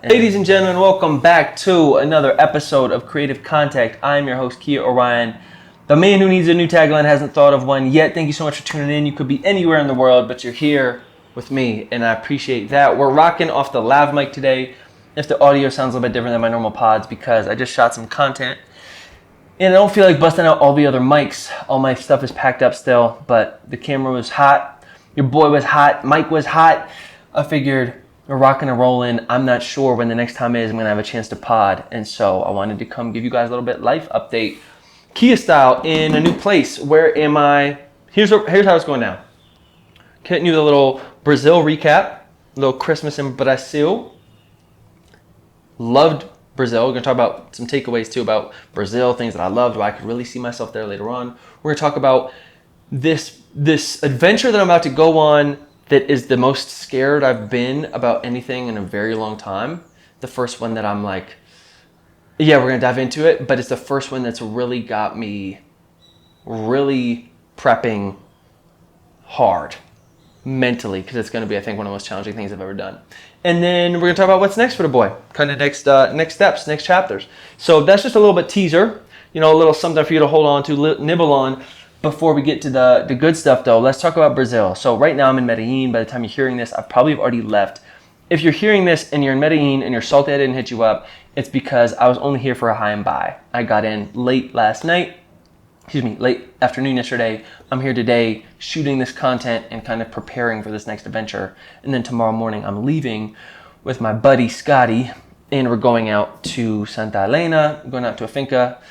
Ladies and gentlemen, welcome back to another episode of Creative Contact. I'm your host, Orion. The man who needs a new tagline hasn't thought of one yet. Thank you so much for tuning in. You could be anywhere in the world, but you're here with me, and I appreciate that. We're rocking off the lav mic today. If the audio sounds a little bit different than my normal pods, because I just shot some content, and I don't feel like busting out all the other mics. All my stuff is packed up still, but the camera was hot. Your boy was hot. Mike was hot. I figured we're rocking and rolling. I'm not sure when the next time is I'm going to have a chance to pod. And so I wanted to come give you guys a little bit life update. Kia style in a new place. Where am I? Here's how it's going down. Hitting you with a little Brazil recap. A little Christmas in Brazil. Loved Brazil. We're going to talk about some takeaways too about Brazil. Things that I loved. Why I could really see myself there later on. We're going to talk about this adventure that I'm about to go on, that is the most scared I've been about anything in a very long time. The first one that I'm like, yeah, we're gonna dive into it, but it's the first one that's really got me really prepping hard mentally, because it's gonna be, I think, one of the most challenging things I've ever done. And then we're gonna talk about what's next for the boy, kind of next steps, next chapters. So that's just a little bit teaser, a little something for you to hold on to, nibble on. Before we get to the good stuff, though, let's talk about Brazil. So right now I'm in Medellin. By the time you're hearing this, I probably have already left. If you're hearing this and you're in Medellin and you're salty I didn't hit you up, it's because I was only here for a high and by. I got in late afternoon yesterday. I'm here today shooting this content and kind of preparing for this next adventure. And then tomorrow morning I'm leaving with my buddy Scotty, and we're going out to Santa Elena, going out to a finca.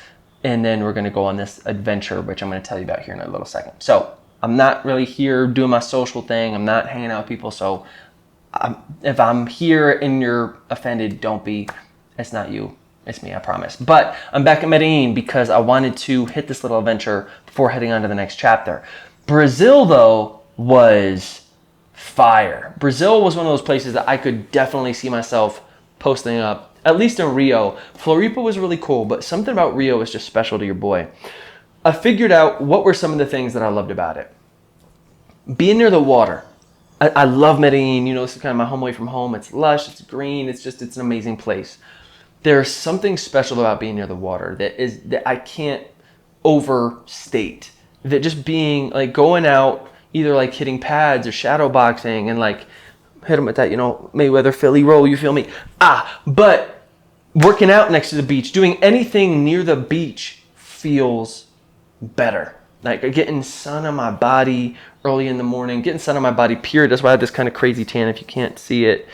And then we're going to go on this adventure, which I'm going to tell you about here in a little second. So I'm not really here doing my social thing. I'm not hanging out with people. So if I'm here and you're offended, don't be. It's not you. It's me, I promise. But I'm back in Medellin because I wanted to hit this little adventure before heading on to the next chapter. Brazil, though, was fire. Brazil was one of those places that I could definitely see myself posting up. At least in Rio. Floripa was really cool, but something about Rio was just special to your boy. I figured out what were some of the things that I loved about it. Being near the water. I love Medellin. This is kind of my home away from home. It's lush, it's green, it's an amazing place. There's something special about being near the water that I can't overstate. That just being like going out, either like hitting pads or shadow boxing and like hit them with that, Mayweather Philly roll, you feel me? But working out next to the beach, doing anything near the beach feels better. Like getting sun on my body early in the morning, getting sun on my body, period. That's why I have this kind of crazy tan if you can't see it.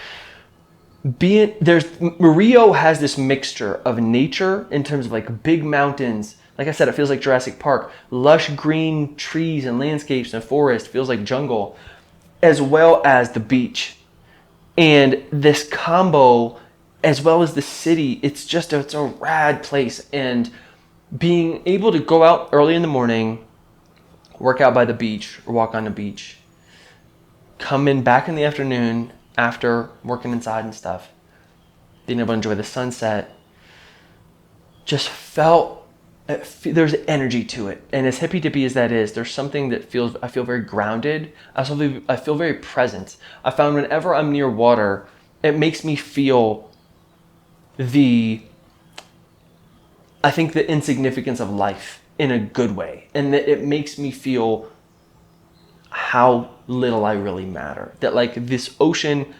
Rio has this mixture of nature in terms of like big mountains. Like I said, it feels like Jurassic Park. Lush green trees and landscapes and forest, feels like jungle, as well as the beach. And this combo, as well as the city, it's a rad place. And being able to go out early in the morning, work out by the beach or walk on the beach, come in back in the afternoon after working inside and stuff, being able to enjoy the sunset, just there's energy to it. And as hippy dippy as that is, there's something that I feel very grounded. I feel very present. I found whenever I'm near water, it makes me feel the insignificance of life in a good way. And that it makes me feel how little I really matter. That like this ocean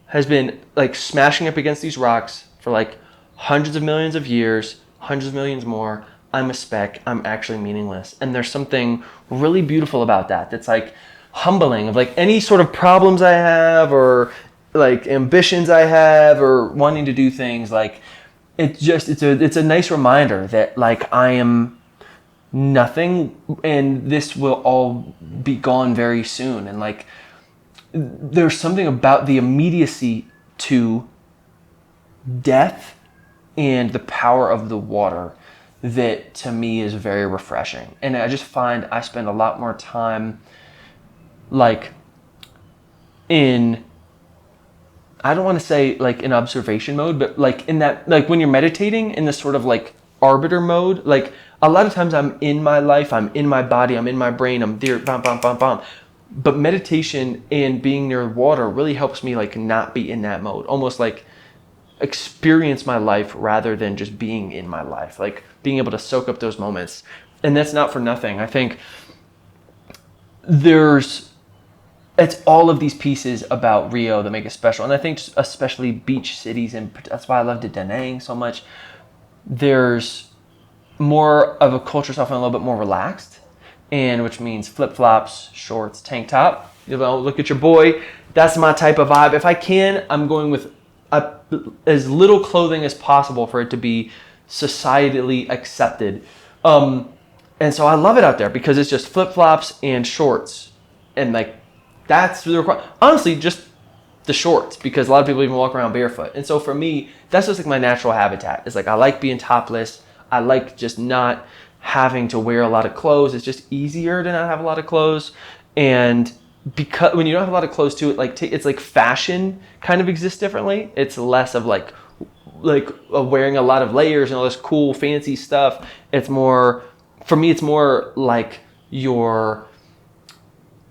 has been like smashing up against these rocks for like hundreds of millions of years, hundreds of millions more. I'm a speck. I'm actually meaningless. And there's something really beautiful about that. That's like humbling of like any sort of problems I have or like ambitions I have or wanting to do things. Like it's a nice reminder that like I am nothing and this will all be gone very soon. And like there's something about the immediacy to death and the power of the water that to me is very refreshing. And I just find I spend a lot more time like I don't want to say like in observation mode, but like in that, like when you're meditating in this sort of like arbiter mode, like a lot of times I'm in my life, I'm in my body, I'm in my brain, I'm there, bam, bam, bam, bam. But meditation and being near water really helps me like not be in that mode. Almost like experience my life rather than just being in my life, like being able to soak up those moments. And that's not for nothing. I think it's all of these pieces about Rio that make it special. And I think especially beach cities, and that's why I loved Da Nang so much. There's more of a culture stuff and a little bit more relaxed, and which means flip-flops, shorts, tank top. You know, look at your boy. That's my type of vibe. If I can, I'm going with as little clothing as possible for it to be societally accepted. And so I love it out there because it's just flip-flops and shorts. And like, that's the requirement. Honestly, just the shorts, because a lot of people even walk around barefoot. And so for me, that's just like my natural habitat. It's like, I like being topless. I like just not having to wear a lot of clothes. It's just easier to not have a lot of clothes. And because when you don't have a lot of clothes too, it's like fashion kind of exists differently. It's less of like wearing a lot of layers and all this cool fancy stuff. It's more, for me, it's more like your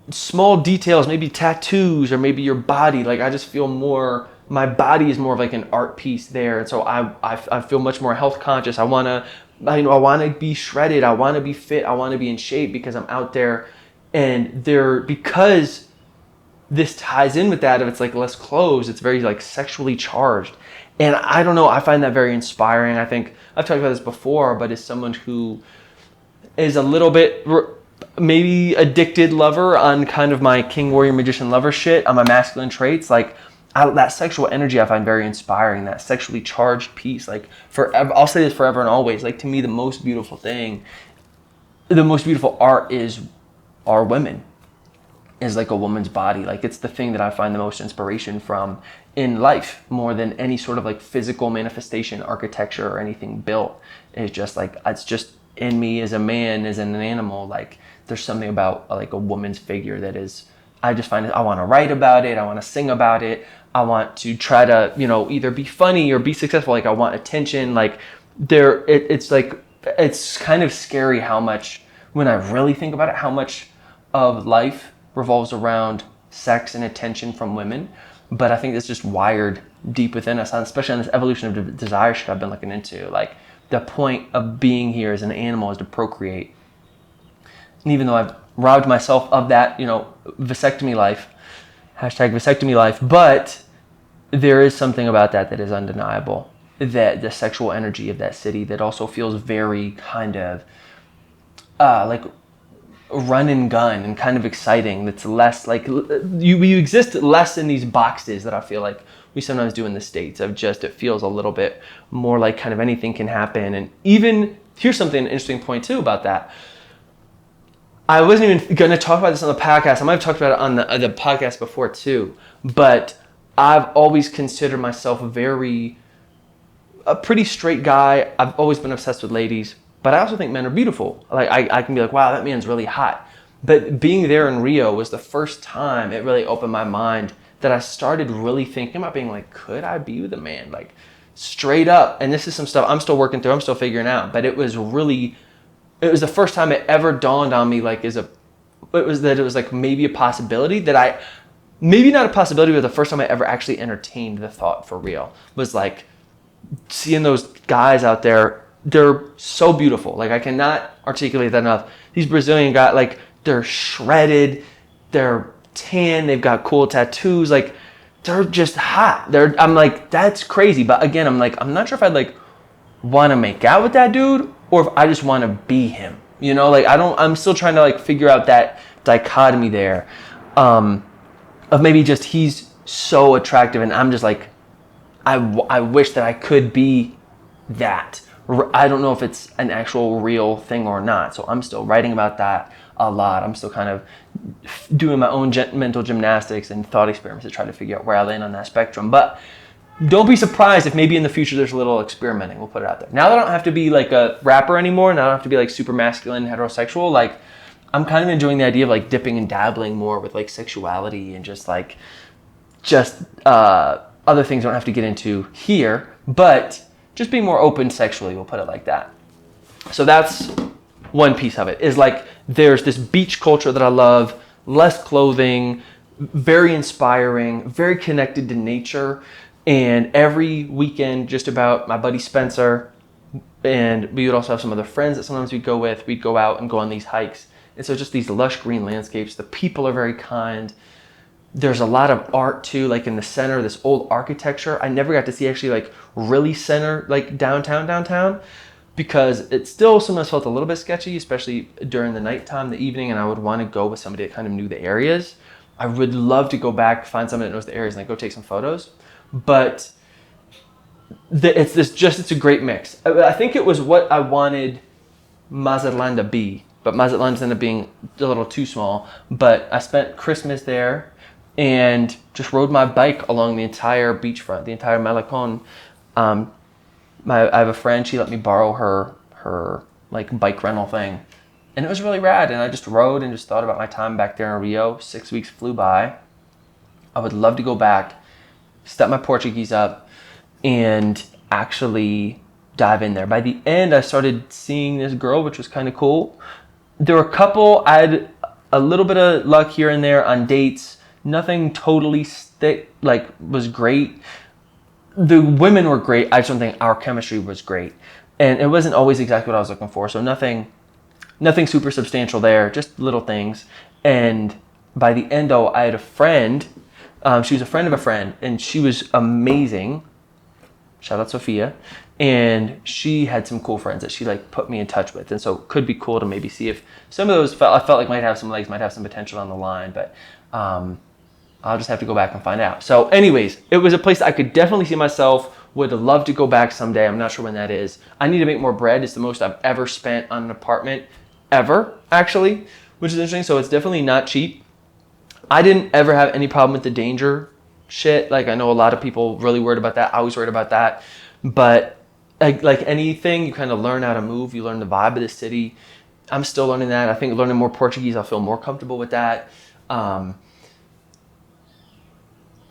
small details, maybe tattoos or maybe your body. Like, I just feel more, my body is more of like an art piece there. And so I feel much more health conscious. I want to be shredded. I want to be fit. I want to be in shape because I'm out there. And because this ties in with that, if it's like less clothes, it's very like sexually charged. And I don't know, I find that very inspiring. I think I've talked about this before, but as someone who is a little bit maybe addicted lover on kind of my king, warrior, magician lover shit on my masculine traits, like that sexual energy I find very inspiring, that sexually charged piece. Like forever, I'll say this forever and always, like to me the most beautiful thing, the most beautiful art are women, is like a woman's body. Like it's the thing that I find the most inspiration from in life, more than any sort of like physical manifestation, architecture, or anything built. It's just like, it's just in me as a man, as an animal. Like there's something about like a woman's figure that is, I just find it, I want to write about it, I want to sing about it, I want to try to, either be funny or be successful. Like I want attention. Like it's like, it's kind of scary how much, when I really think about it, how much of life revolves around sex and attention from women. But I think it's just wired deep within us, especially on this evolution of desire shit I've been looking into. Like the point of being here as an animal is to procreate. And even though I've robbed myself of that, vasectomy life, #vasectomy life, but there is something about that is undeniable. That the sexual energy of that city that also feels very kind of like run and gun and kind of exciting. That's less like you exist less in these boxes that I feel like we sometimes do in the States of just, it feels a little bit more like kind of anything can happen. And even here's something, an interesting point too about that. I wasn't even going to talk about this on the podcast. I might have talked about it on the podcast before too, but I've always considered myself a pretty straight guy. I've always been obsessed with ladies. But I also think men are beautiful. Like I can be like, wow, that man's really hot. But being there in Rio was the first time it really opened my mind that I started really thinking about being like, could I be with a man? Like straight up. And this is some stuff I'm still working through. I'm still figuring out. But it was the first time it ever dawned on me, like it was like maybe a possibility that maybe not a possibility, but the first time I ever actually entertained the thought for real was like seeing those guys out there. They're so beautiful. Like I cannot articulate that enough. These Brazilian guys, like they're shredded, they're tan, they've got cool tattoos. Like they're just hot. I'm like, that's crazy. But again, I'm like, I'm not sure if I'd like want to make out with that dude or if I just want to be him. Like I'm still trying to like figure out that dichotomy there of maybe just he's so attractive and I'm just like, I wish that I could be that. I don't know if it's an actual real thing or not. So I'm still writing about that a lot. I'm still kind of doing my own mental gymnastics and thought experiments to try to figure out where I land on that spectrum. But don't be surprised if maybe in the future there's a little experimenting. We'll put it out there. Now that I don't have to be like a rapper anymore, now I don't have to be like super masculine, heterosexual, like I'm kind of enjoying the idea of like dipping and dabbling more with like sexuality and just other things I don't have to get into here, but just being more open sexually, we'll put it like that. So that's one piece of it, is like there's this beach culture that I love, less clothing, very inspiring, very connected to nature. And every weekend, just about, my buddy Spencer, and we would also have some other friends that sometimes we'd go with. We'd go out and go on these hikes. And so just these lush green landscapes. The people are very kind. There's a lot of art too, like in the center, this old architecture. I never got to see actually like really center, like downtown, because it still sometimes felt a little bit sketchy, especially during the nighttime, the evening, and I would want to go with somebody that kind of knew the areas. I would love to go back, find somebody that knows the areas, and like go take some photos. But it's a great mix. I think it was what I wanted Mazatlan to be, but Mazatlan ended up being a little too small. But I spent Christmas there and just rode my bike along the entire beachfront, the entire Malecon. I have a friend, she let me borrow her like bike rental thing, and it was really rad. And I just rode and just thought about my time back there in Rio. 6 weeks flew by. I would love to go back, step my Portuguese up, and actually dive in there. By the end, I started seeing this girl, which was kind of cool. There were a couple, I had a little bit of luck here and there on dates. Nothing totally was great. The women were great. I just don't think our chemistry was great. And it wasn't always exactly what I was looking for. So nothing super substantial there, just little things. And by the end, though, I had a friend. She was a friend of a friend, and she was amazing. Shout out Sophia. And she had some cool friends that she like put me in touch with. And so it could be cool to maybe see if some of those I felt like might have some legs, might have some potential on the line. But I'll just have to go back and find out. So anyways, it was a place I could definitely see myself. Would love to go back someday. I'm not sure when that is. I need to make more bread. It's the most I've ever spent on an apartment ever, actually, which is interesting. So it's definitely not cheap. I didn't ever have any problem with the danger shit. Like I know a lot of people really worried about that. I was worried about that. But like anything, you kind of learn how to move. You learn the vibe of the city. I'm still learning that. I think learning more Portuguese, I'll feel more comfortable with that.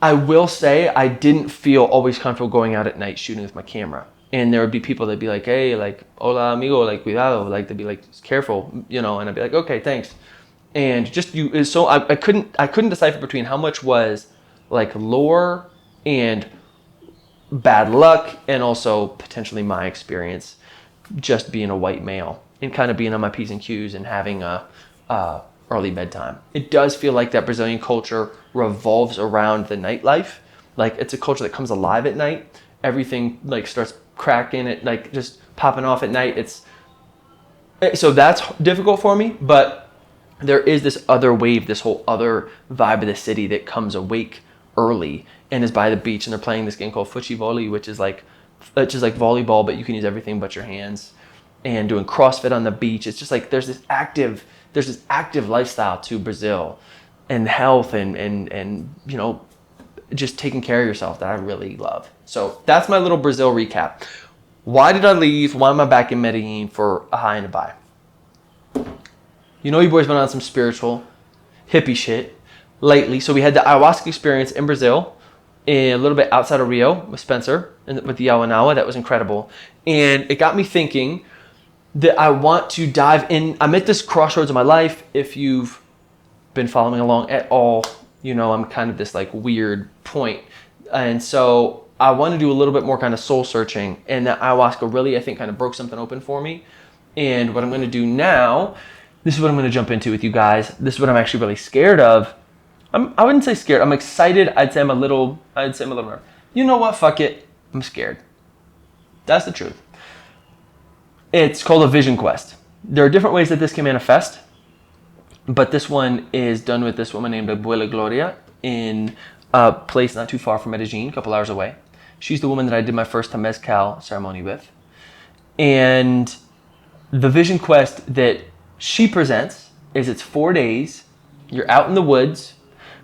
I will say I didn't feel always comfortable going out at night shooting with my camera. And there would be people that'd be like, hey, like, hola amigo, like, cuidado, like they'd be like, careful, you know, and I'd be like, okay, thanks. And just so I couldn't decipher between how much was like lore and bad luck and also potentially my experience just being a white male and kind of being on my P's and Q's and having a early bedtime. It does feel like that Brazilian culture revolves around the nightlife. Like it's a culture that comes alive at night. Everything like starts cracking it, like just popping off at night. So that's difficult for me, but there is this other wave, this whole other vibe of the city that comes awake early and is by the beach, and they're playing this game called futevôlei, which is like volleyball, but you can use everything but your hands, and doing CrossFit on the beach. It's just like there's this active lifestyle to Brazil and health and you know, just taking care of yourself that I really love. So that's my little Brazil recap. Why did I leave? Why am I back in Medellin for a high and a buy? You know, you boys been on some spiritual hippie shit lately. So we had the ayahuasca experience in Brazil, a little bit outside of Rio with Spencer and with the Yawanawa. That was incredible. And it got me thinking that I want to dive in. I'm at this crossroads of my life. If you've been following along at all, you know I'm kind of this like weird point. And so I want to do a little bit more kind of soul searching. And that ayahuasca really, I think, kind of broke something open for me. And what I'm going to do now, this is what I'm going to jump into with you guys. This is what I'm actually really scared of. I wouldn't say scared. I'm excited. I'd say I'm a little nervous. You know what? Fuck it. I'm scared. That's the truth. It's called a vision quest. There are different ways that this can manifest, but this one is done with this woman named Abuela Gloria in a place not too far from Medellin, a couple hours away. She's the woman that I did my first Temezcal ceremony with. And the vision quest that she presents is it's 4 days. You're out in the woods.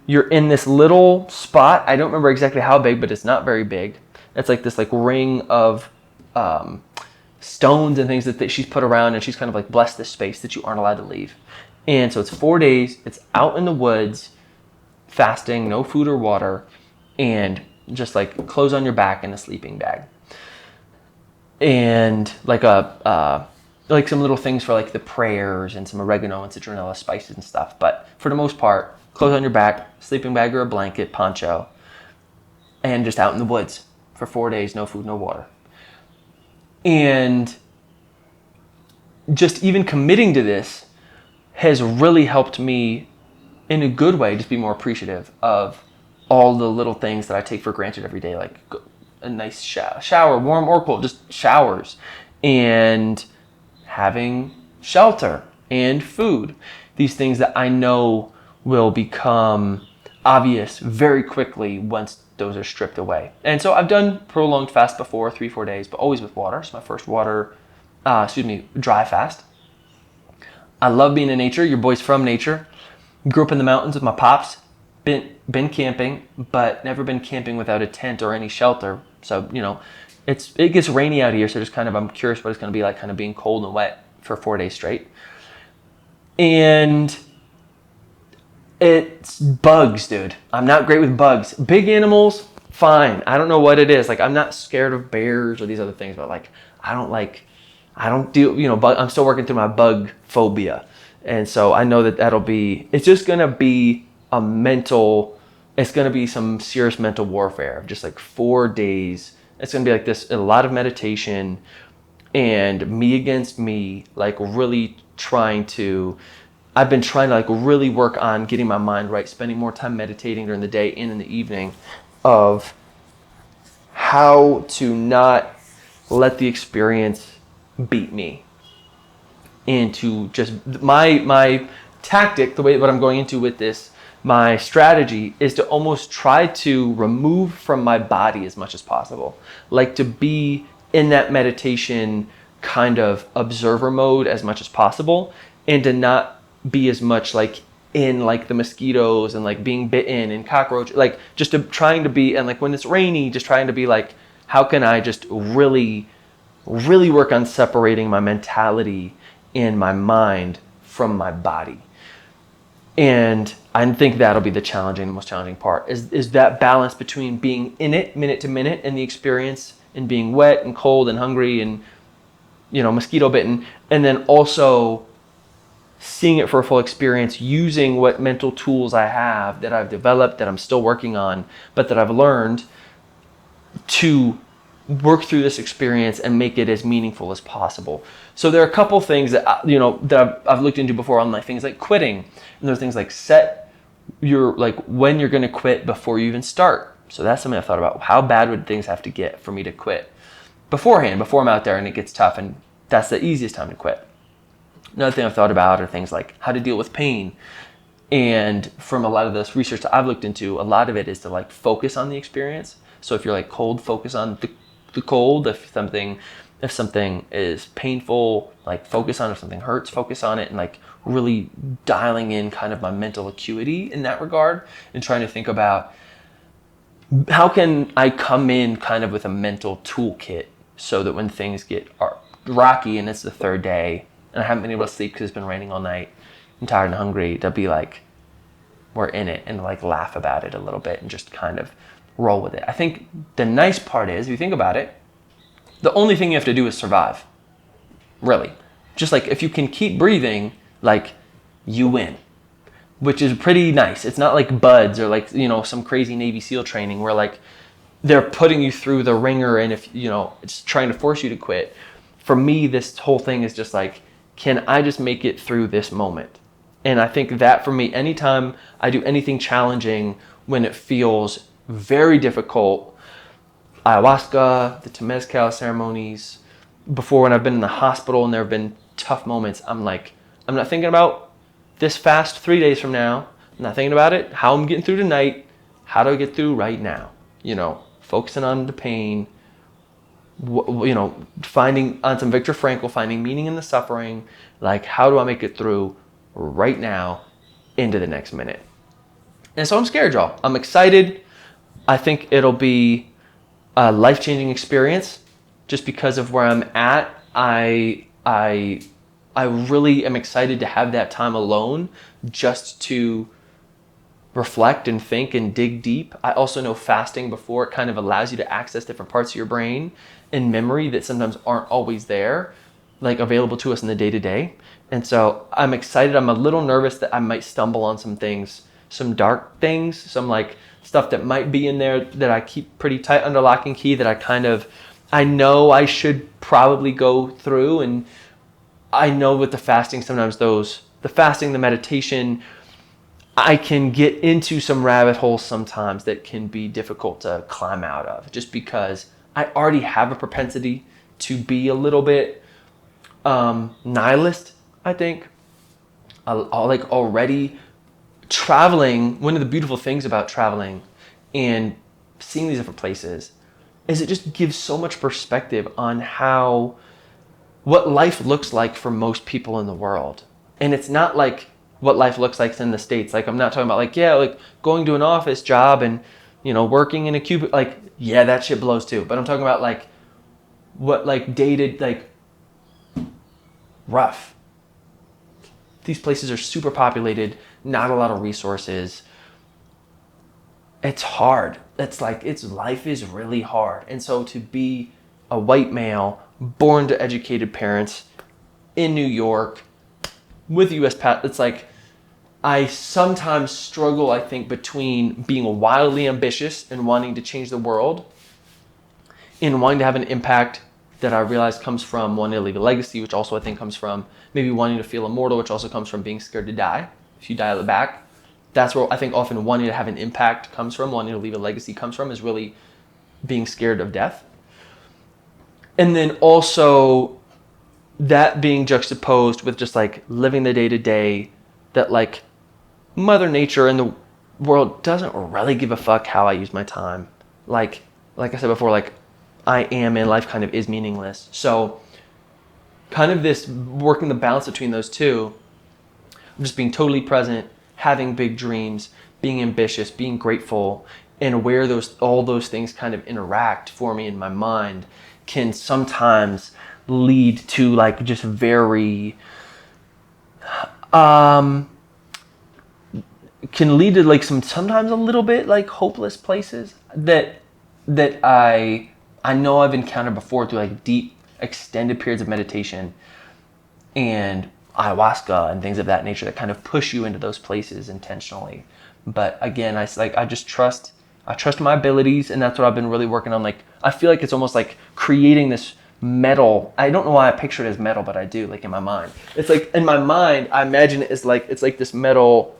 You're in this little spot. I don't remember exactly how big, but it's not very big. It's like this like ring of stones and things that she's put around, and she's kind of like blessed this space that you aren't allowed to leave. And so it's 4 days. It's out in the woods, fasting, no food or water, and just like clothes on your back and a sleeping bag. And like like some little things for like the prayers and some oregano and citronella spices and stuff. But for the most part, clothes on your back, sleeping bag or a blanket, poncho. and just out in the woods for 4 days, no food, no water. And just even committing to this has really helped me in a good way just be more appreciative of all the little things that I take for granted every day, like a nice shower, warm or cold, just showers, and having shelter and food. These things that I know will become obvious very quickly once those are stripped away. And so I've done prolonged fast before, 3-4 days, but always with water. It's my first dry fast. I love being in nature. Your boy's from nature. Grew up in the mountains with my pops. Been camping, but never been camping without a tent or any shelter. So, it gets rainy out here, so just I'm curious what it's going to be like kind of being cold and wet for 4 days straight. And it's bugs, dude. I'm not great with bugs. Big animals, fine. I don't know what it is. Like, I'm not scared of bears or these other things, but I don't deal, I'm still working through my bug phobia. And so I know it's just going to be it's going to be some serious mental warfare, just 4 days. It's going to be like this, a lot of meditation and me against me, really I've been trying to really work on getting my mind right, spending more time meditating during the day and in the evening of how to not let the experience beat me. And to just, my tactic, what I'm going into with this, my strategy is to almost try to remove from my body as much as possible. To be in that meditation kind of observer mode as much as possible, and to not be as much in the mosquitoes and being bitten and cockroach, trying to be, and when it's rainy, just trying to be how can I just really, really work on separating my mentality and my mind from my body. And I think that'll be the most challenging part is that balance between being in it minute to minute in the experience and being wet and cold and hungry and, mosquito bitten, and then also seeing it for a full experience, using what mental tools I have that I've developed, that I'm still working on, but that I've learned to work through this experience and make it as meaningful as possible. So there are a couple things that that I've looked into before on things like quitting, and there's things like set your when you're going to quit before you even start. So that's something I've thought about. How bad would things have to get for me to quit beforehand, before I'm out there and it gets tough, and that's the easiest time to quit. Another thing I've thought about are things like how to deal with pain. And from a lot of this research that I've looked into, a lot of it is to focus on the experience. So if you're cold, focus on the cold. If something is painful, focus on it. If something hurts, focus on it, and really dialing in kind of my mental acuity in that regard, and trying to think about how can I come in kind of with a mental toolkit so that when things get rocky and it's the third day and I haven't been able to sleep because it's been raining all night, I'm tired and hungry, to be we're in it, and laugh about it a little bit and just kind of roll with it. I think the nice part is, if you think about it, the only thing you have to do is survive. Really. Just if you can keep breathing, you win. Which is pretty nice. It's not like buds or some crazy Navy SEAL training where they're putting you through the ringer, and if it's trying to force you to quit. For me, this whole thing is just can I just make it through this moment? And I think that for me, anytime I do anything challenging, when it feels very difficult, ayahuasca, the Temazcal ceremonies, before when I've been in the hospital and there have been tough moments, I'm not thinking about this fast 3 days from now. I'm not thinking about it, how I'm getting through tonight. How do I get through right now? Focusing on the pain, finding on some Viktor Frankl, finding meaning in the suffering. How do I make it through right now into the next minute? And so I'm scared, y'all. I'm excited. I think it'll be a life-changing experience just because of where I'm at. I really am excited to have that time alone just to reflect and think and dig deep. I also know fasting before, it kind of allows you to access different parts of your brain and memory that sometimes aren't always there, available to us in the day-to-day. And so I'm excited. I'm a little nervous that I might stumble on some things some dark things, some like stuff that might be in there that I keep pretty tight under lock and key that I know I should probably go through. And I know with the fasting, sometimes the fasting, the meditation, I can get into some rabbit holes sometimes that can be difficult to climb out of, just because I already have a propensity to be a little bit nihilist, I think. Like already traveling, one of the beautiful things about traveling and seeing these different places is it just gives so much perspective on what life looks like for most people in the world. And it's not like what life looks like in the States. Like, I'm not talking about like, yeah, like going to an office job and, working in a cubicle. Like, yeah, that shit blows too. But I'm talking about like what like dated, like rough. These places are super populated, not a lot of resources. It's hard. Life is really hard. And so to be a white male, born to educated parents in New York with US it's like, I sometimes struggle, I think, between being wildly ambitious and wanting to change the world and wanting to have an impact that I realize comes from wanting to leave a legacy, which also I think comes from maybe wanting to feel immortal, which also comes from being scared to die. If you dial it back, that's where I think often wanting to have an impact comes from, wanting to leave a legacy comes from, is really being scared of death. And then also that being juxtaposed with just like living the day to day, that like Mother Nature and the world doesn't really give a fuck how I use my time. Like I said before, like I am in life kind of is meaningless. So kind of this working the balance between those two, just being totally present, having big dreams, being ambitious, being grateful, and where all those things kind of interact for me in my mind can sometimes lead to like just very can lead to like sometimes a little bit like hopeless places that I know I've encountered before through like deep extended periods of meditation and ayahuasca and things of that nature that kind of push you into those places intentionally. But again, I just trust my abilities, and that's what I've been really working on. Like I feel like it's almost like creating this metal. I don't know why I picture it as metal, but I do, like in my mind. It's like in my mind, I imagine it as like it's like this metal.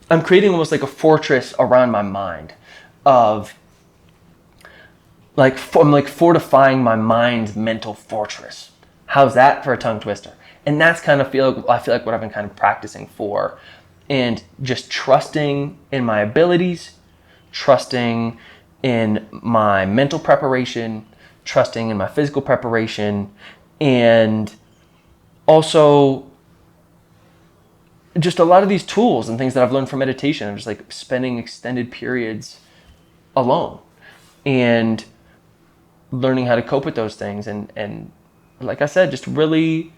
I'm creating almost like a fortress around my mind of I'm like fortifying my mind's mental fortress. How's that for a tongue twister? And that's kind of I feel like what I've been kind of practicing for, and just trusting in my abilities, trusting in my mental preparation, trusting in my physical preparation, and also just a lot of these tools and things that I've learned from meditation. I'm just like spending extended periods alone and learning how to cope with those things. And like I said, just really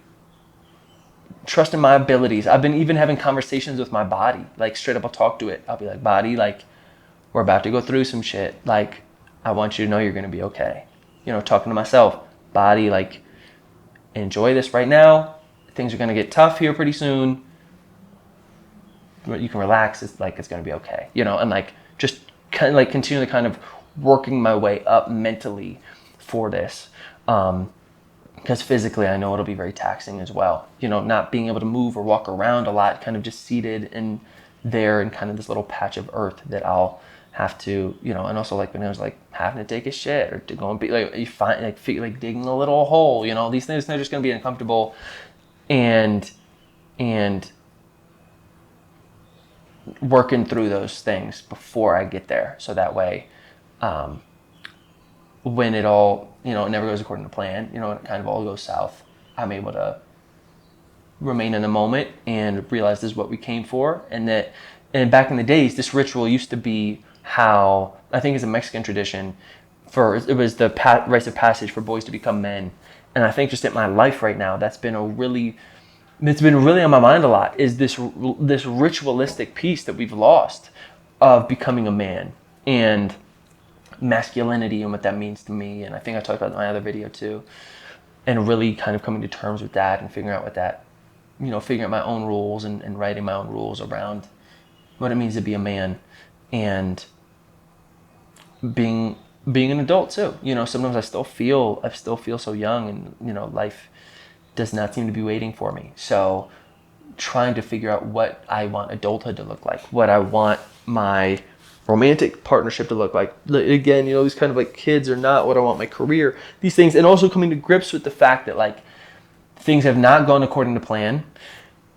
trusting my abilities. I've been even having conversations with my body, like straight up I'll talk to it. I'll be like, body, like we're about to go through some shit. Like I want you to know you're going to be okay. Talking to myself, body, like enjoy this right now. Things are going to get tough here pretty soon. You can relax. It's going to be okay, and like just kind of like continually kind of working my way up mentally for this. Because physically I know it'll be very taxing as well. Not being able to move or walk around a lot, kind of just seated in there in kind of this little patch of earth that I'll have to, and also like when I was like having to take a shit or to go and be like, you find like feel like digging a little hole, these things are just going to be uncomfortable, and working through those things before I get there. So that way, when it all, it never goes according to plan, and it kind of all goes south, I'm able to remain in the moment and realize this is what we came for. And back in the days, this ritual used to be how, I think it's a Mexican tradition, it was the rites of passage for boys to become men. And I think just in my life right now, it's been really on my mind a lot, is this ritualistic piece that we've lost of becoming a man and masculinity and what that means to me. And I think I talked about it in my other video too, and really kind of coming to terms with that and figuring out what that, figuring out my own rules and writing my own rules around what it means to be a man, and being an adult too. Sometimes I still feel so young, and life does not seem to be waiting for me. So trying to figure out what I want adulthood to look like, what I want my romantic partnership to look like. Again, these kind of like kids or not, what I want my career, these things, and also coming to grips with the fact that like things have not gone according to plan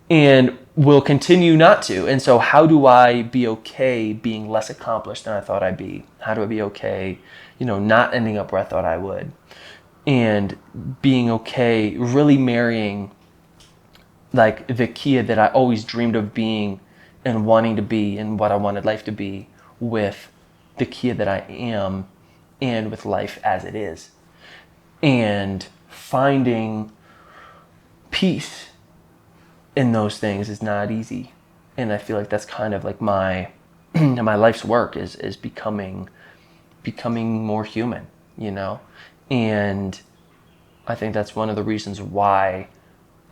and will continue not to. And so how do I be okay being less accomplished than I thought I'd be? How do I be okay, not ending up where I thought I would? And being okay really marrying like the Kia that I always dreamed of being and wanting to be and what I wanted life to be with the Kia that I am and with life as it is. And finding peace in those things is not easy. And I feel like that's kind of like my my life's work is becoming more human, And I think that's one of the reasons why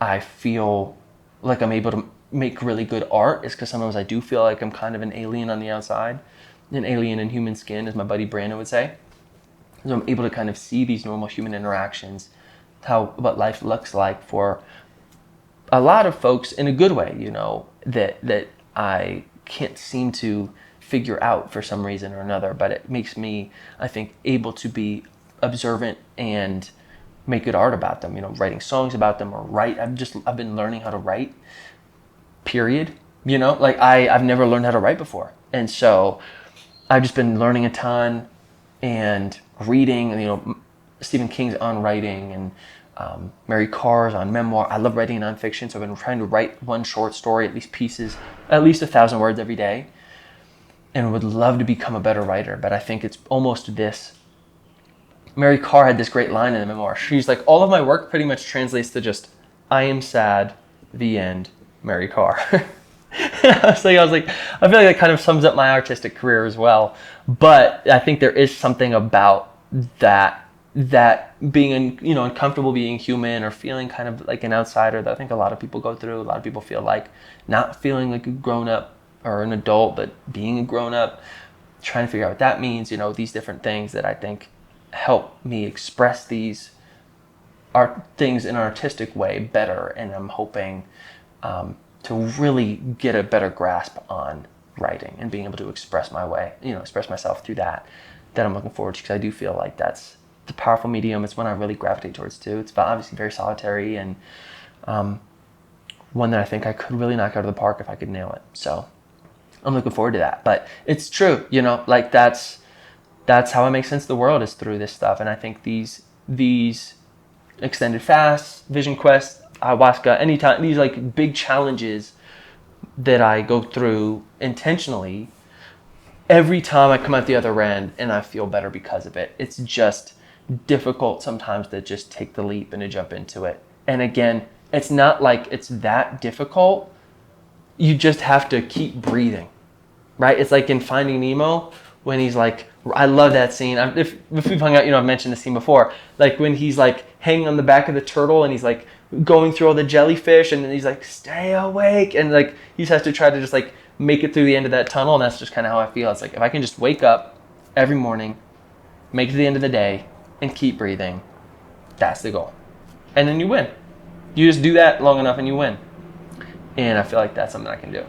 I feel like I'm able to make really good art, is because sometimes I do feel like I'm kind of an alien on the outside, an alien in human skin, as my buddy Brandon would say. So I'm able to kind of see these normal human interactions, what life looks like for a lot of folks in a good way, that I can't seem to figure out for some reason or another. But it makes me, I think, able to be observant and make good art about them, writing songs about them or write. I've been learning how to write, period. Like I've never learned how to write before. And so I've just been learning a ton and reading, Stephen King's on writing and Mary Karr's on memoir. I love writing nonfiction. So I've been trying to write one short story, at least 1,000 words every day, and would love to become a better writer. But I think it's almost this. Mary Karr had this great line in the memoir. She's like, all of my work pretty much translates to just, I am sad, the end, Mary Karr. I was like, I feel like that kind of sums up my artistic career as well. But I think there is something about that being, uncomfortable being human or feeling kind of like an outsider that I think a lot of people go through. A lot of people feel like not feeling like a grown up or an adult, but being a grown up, trying to figure out what that means, these different things that I think help me express these art things in an artistic way better. And I'm hoping to really get a better grasp on writing and being able to express myself through that I'm looking forward to, because I do feel like that's the powerful medium. It's one I really gravitate towards too. It's obviously very solitary and one that I think I could really knock out of the park if I could nail it. So I'm looking forward to that. But it's true, like that's how I make sense of the world, is through this stuff. And I think these extended fasts, vision quests, ayahuasca, anytime, these like big challenges that I go through intentionally, every time I come out the other end and I feel better because of it. It's just difficult sometimes to just take the leap and to jump into it. And again, it's not like it's that difficult. You just have to keep breathing, right? It's like in Finding Nemo when he's like, I love that scene. If we've hung out, I've mentioned this scene before. Like when he's like hanging on the back of the turtle and he's like going through all the jellyfish, and then he's like, stay awake. And like he just has to try to just like make it through the end of that tunnel. And that's just kind of how I feel. It's like, if I can just wake up every morning, make it to the end of the day, and keep breathing, that's the goal. And then you win. You just do that long enough and you win. And I feel like that's something I can do.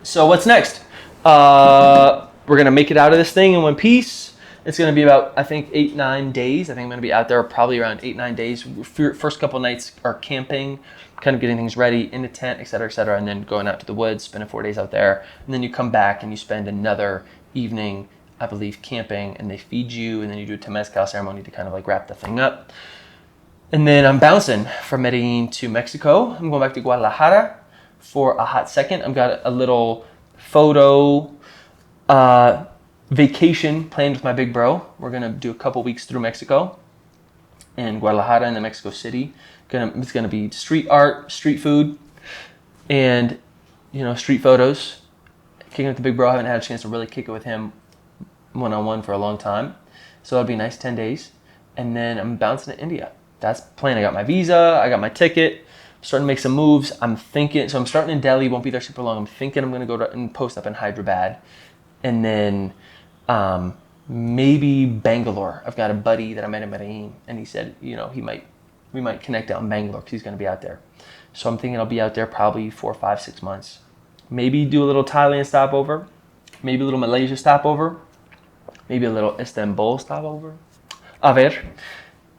So what's next? We're going to make it out of this thing in one piece. It's going to be about, I think, 8-9 days. I think I'm going to be out there probably around 8-9 days. First couple nights are camping, kind of getting things ready in the tent, et cetera, and then going out to the woods, spending 4 days out there. And then you come back and you spend another evening, I believe, camping, and they feed you, and then you do a Temazcal ceremony to kind of like wrap the thing up. And then I'm bouncing from Medellin to Mexico. I'm going back to Guadalajara for a hot second. I've got a little photo vacation planned with my big bro. We're going to do a couple weeks through Mexico and Guadalajara and then Mexico City. It's going to be street art, street food, and, street photos. Kicking with the big bro. I haven't had a chance to really kick it with him one-on-one for a long time. So that'll be a nice 10 days. And then I'm bouncing to India. That's planned. I got my visa. I got my ticket. starting to make some moves. I'm thinking, so I'm starting in Delhi, won't be there super long. I'm thinking I'm going to go to and post up in Hyderabad. And then maybe Bangalore. I've got a buddy that I met in Medellin, and he said, we might connect out in Bangalore because he's going to be out there. So I'm thinking I'll be out there probably 4, 5, 6 months. Maybe do a little Thailand stopover, maybe a little Malaysia stopover, maybe a little Istanbul stopover. A ver.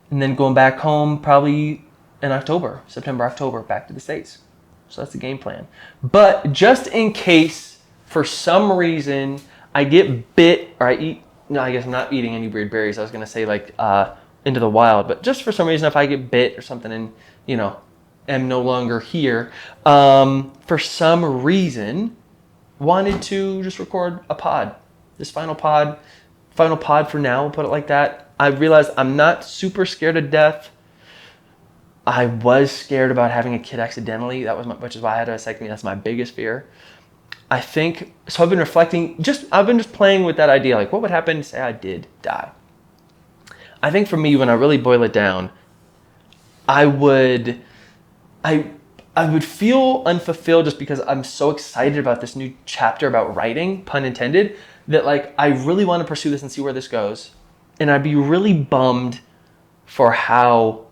And then going back home probably in October, September, October, back to the States. So that's the game plan. But just in case, for some reason, I get bit or I eat, no, I guess I'm not eating any weird berries. I was going to say like into the wild, but just for some reason, if I get bit or something and, am no longer here, for some reason, wanted to just record a pod. This final pod for now, we'll put it like that. I realized I'm not super scared of death. I was scared about having a kid accidentally. Which is why I had a vasectomy. That's my biggest fear. I think, so I've been reflecting, I've been just playing with that idea, like what would happen, say I did die. I think for me, when I really boil it down, I would feel unfulfilled just because I'm so excited about this new chapter about writing, pun intended, that like I really want to pursue this and see where this goes. And I'd be really bummed for how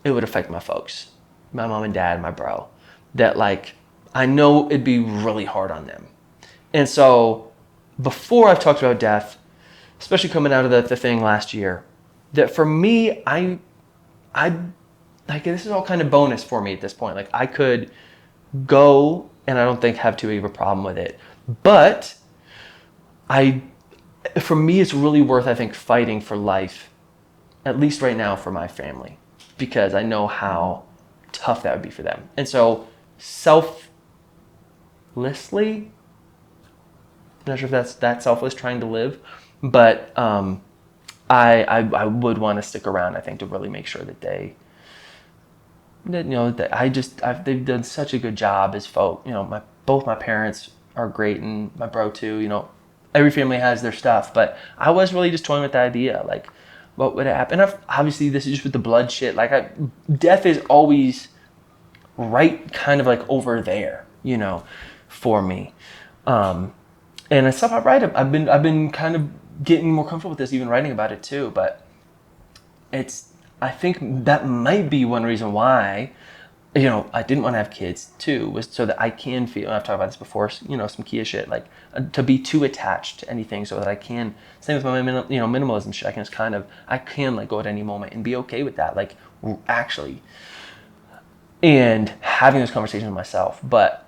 it would affect my folks, my mom and dad, my bro, that like, I know it'd be really hard on them. And so before I've talked about death, especially coming out of the thing last year, that for me, I like this is all kind of bonus for me at this point. Like I could go and I don't think have too big of a problem with it. But for me, it's really worth, I think, fighting for life, at least right now for my family, because I know how tough that would be for them. And so selflessly, I'm not sure if that's that selfless trying to live, but I would want to stick around, I think, to really make sure that they've done such a good job as folk. Both my parents are great, and my bro too. Every family has their stuff, but I was really just toying with the idea, like, what would happen? And obviously, this is just with the blood shit. Like, death is always right, kind of like over there, for me. And the stuff I write, I've been kind of getting more comfortable with this, even writing about it too. But I think that might be one reason why, I didn't want to have kids too, was so that I can feel, and I've talked about this before, some Kia shit, like to be too attached to anything so that I can, same with my, minimalism shit, I can let go at any moment and be okay with that, like actually, and having this conversation with myself. But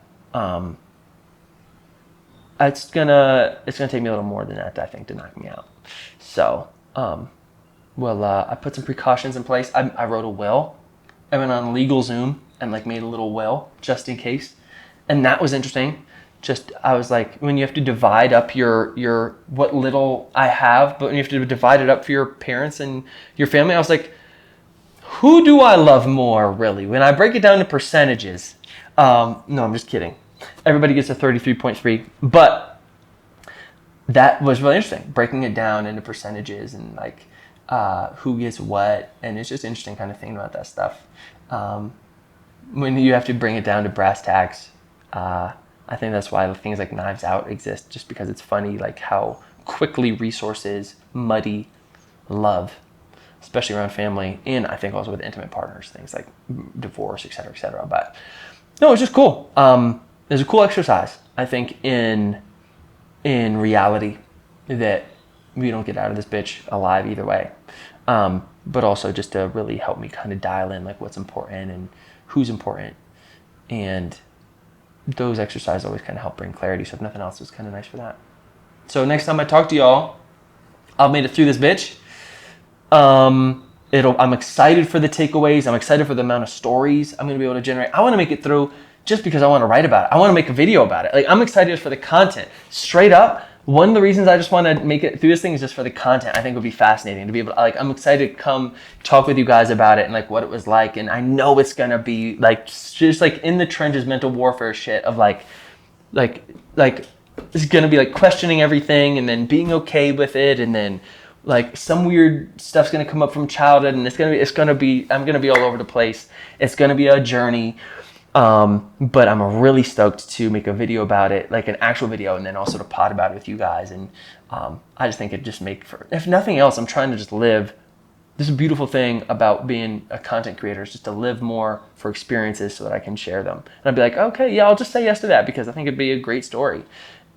it's gonna take me a little more than that, I think, to knock me out. So, I put some precautions in place. I wrote a will. I went on LegalZoom and made a little will just in case. And that was interesting. I was like, when you have to divide up your what little I have, but when you have to divide it up for your parents and your family, I was like, who do I love more, really? When I break it down to percentages, no, I'm just kidding. Everybody gets a 33.3, but that was really interesting, breaking it down into percentages and who gets what, and it's just interesting kind of thinking about that stuff. When you have to bring it down to brass tacks, I think that's why things like Knives Out exist, just because it's funny, how quickly resources muddy love, especially around family, and I think also with intimate partners, things like divorce, et cetera, et cetera. But no, it's just cool. It's a cool exercise, I think, in reality, that we don't get out of this bitch alive either way. But also just to really help me kind of dial in what's important and who's important. And those exercises always kind of help bring clarity. So if nothing else, it was kind of nice for that. So next time I talk to y'all, I've made it through this bitch. I'm excited for the takeaways. I'm excited for the amount of stories I'm going to be able to generate. I want to make it through just because I want to write about it. I want to make a video about it. I'm excited for the content. Straight up, one of the reasons I just want to make it through this thing is just for the content. I think it would be fascinating to be able to, I'm excited to come talk with you guys about it and what it was like. And I know it's going to be just in the trenches, mental warfare shit of it's going to be questioning everything and then being okay with it and then Like some weird stuff's gonna come up from childhood, and I'm gonna be all over the place. It's gonna be a journey. But I'm really stoked to make a video about it, like an actual video, and then also to pod about it with you guys. And I just think it just if nothing else, I'm trying to just live. This is a beautiful thing about being a content creator, is just to live more for experiences so that I can share them. And I'd be like, okay, yeah, I'll just say yes to that because I think it'd be a great story.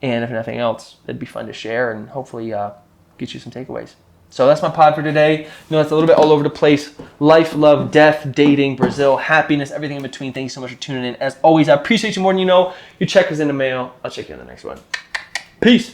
And if nothing else, it'd be fun to share and hopefully get you some takeaways. So that's my pod for today. It's a little bit all over the place. Life, love, death, dating, Brazil, happiness, everything in between. Thank you so much for tuning in. As always, I appreciate you more than you know. Your check is in the mail. I'll check you in the next one. Peace.